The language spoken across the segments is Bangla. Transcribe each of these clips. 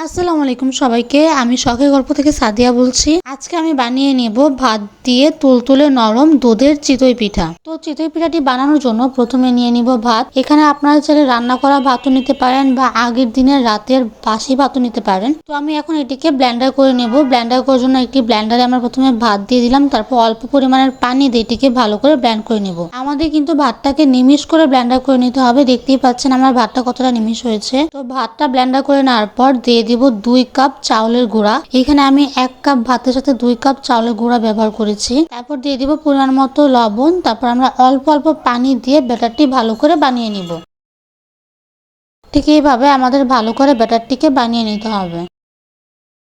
আসসালামু আলাইকুম সবাইকে। আমি শখের গল্প থেকে সাদিয়া বলছি। আজকে আমি বানিয়ে নেব ভাত দিয়ে তুলতুলে নরম দুধের চিতই পিঠা। তো চিতই পিঠাটি বানানোর জন্য প্রথমে নিয়ে নিব ভাত। এখানে আপনারা চাইলে রান্না করা ভাতও নিতে পারেন বা আগের দিনের রাতের বাসি ভাতও নিতে পারেন। তো আমি এখন এটিকে ব্লেন্ডার করে নেব। ব্লেন্ডার করার জন্য একটি ব্লেন্ডারে আমরা প্রথমে ভাত দিয়ে দিলাম, তারপর অল্প পরিমাণের পানি দিয়ে এটিকে ভালো করে ব্লেন্ড করে নেব। আমাদের কিন্তু ভাতটাকে নিমিশ করে ব্লেন্ডার করে নিতে হবে। দেখতেই পাচ্ছেন আমার ভাতটা কতটা নিমিশ হয়েছে। তো ভাতটা ব্লেন্ডার করে নেওয়ার পর দিয়ে দিব 2 কাপ চাউলের গুঁড়া। এখানে আমি 1 কাপ ভাতের সাথে 2 কাপ চাউলের গুঁড়া ব্যবহার করেছি। তারপর দিয়ে দিব পরিমাণ মতো লবণ। তারপর আমরা অল্প অল্প পানি দিয়ে ব্যাটারটি ভালো করে বানিয়ে নিব। ঠিক এইভাবে আমাদের ভালো করে ব্যাটারটিকে বানিয়ে নিতে হবে।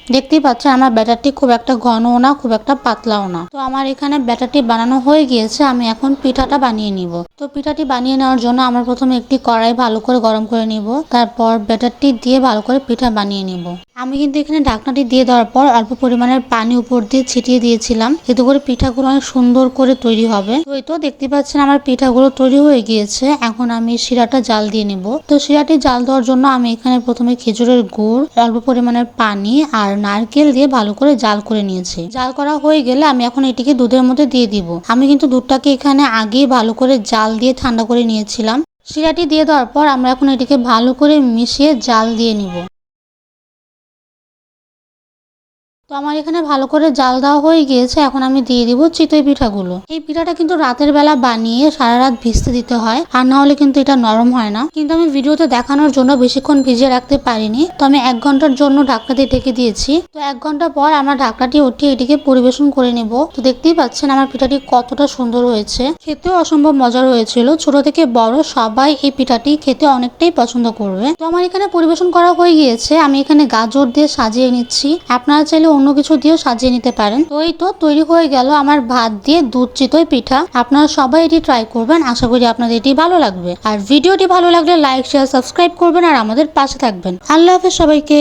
দেখতেই পাচ্ছেন আমার ব্যাটারটি খুব একটা ঘনও না, খুব একটা পাতলাও না। তো আমার এখানে ব্যাটারটি বানানো হয়ে গিয়েছে। আমি এখন পিঠাটা বানিয়ে নিব। তো পিঠাটি বানিয়ে নেওয়ার জন্য আমরা প্রথমে একটি কড়াই ভালো করে গরম করে নিব। তারপর ব্যাটারটি দিয়ে ভালো করে পিঠা বানিয়ে নিব। আমি কিন্তু এখানে ঢাকনাটি দিয়ে দেওয়ার পর অল্প পরিমাণের পানি উপর দিয়ে ছিটিয়ে দিয়েছিলাম, এতে করে পিঠাগুলো অনেক সুন্দর করে তৈরি হবে। তো এই তো দেখতে পাচ্ছেন আমার পিঠাগুলো তৈরি হয়ে গিয়েছে। এখন আমি শিরাটা জাল দিয়ে নেব। তো শিরাটি জাল দেওয়ার জন্য আমি এখানে প্রথমে খেজুরের গুড়, অল্প পরিমাণের পানি আর নারকেল দিয়ে ভালো করে জাল করে নিয়েছি। জাল করা হয়ে গেলে আমি এখন এটিকে দুধের মধ্যে দিয়ে দিব। আমি কিন্তু দুধটাকে এখানে আগেই ভালো করে জাল দিয়ে ঠান্ডা করে নিয়েছিলাম। শিরাটি দিয়ে দেওয়ার পর আমরা এখন এটিকে ভালো করে মিশিয়ে জাল দিয়ে নিব। তো আমার এখানে ভালো করে জাল দেওয়া হয়ে গিয়েছে। এখন আমি দিয়ে দিব চিতই পিঠাগুলো। এই পিঠাটা কিন্তু রাতের বেলা বানিয়ে সারা রাত ভিজতে দিতে হয়, আর না হলে কিন্তু এটা নরম হয় না। কিন্তু আমি ভিডিওতে দেখানোর জন্য বেশিক্ষণ ভিজিয়ে রাখতে পারিনি, তো আমি 1 ঘন্টার জন্য ঢাকনা দিয়ে ঢেকে দিয়েছি। তো 1 ঘন্টা পর আমরা ঢাকনাটি উঠিয়ে এটিকে পরিবেশন করে নেব। তো দেখতেই পাচ্ছেন আমার পিঠাটি কতটা সুন্দর হয়েছে, খেতেও অসম্ভব মজার হয়েছিল। ছোট থেকে বড় সবাই এই পিঠাটি খেতে অনেকটাই পছন্দ করবে। তো আমার এখানে পরিবেশন করা হয়ে গিয়েছে। আমি এখানে গাজর দিয়ে সাজিয়ে নিচ্ছি, আপনারা চাইলে অন্য কিছু দিয়েও সাজিয়ে নিতে পারেন। তো এই তো তৈরি হয়ে গেল আমার ভাত দিয়ে দুধ চিতই পিঠা। আপনারা সবাই এটি ট্রাই করবেন, আশা করি আপনাদের এটি ভালো লাগবে। আর ভিডিওটি ভালো লাগলে লাইক, শেয়ার, সাবস্ক্রাইব করবেন আর আমাদের পাশে থাকবেন। আল্লাহ হাফেজ সবাইকে।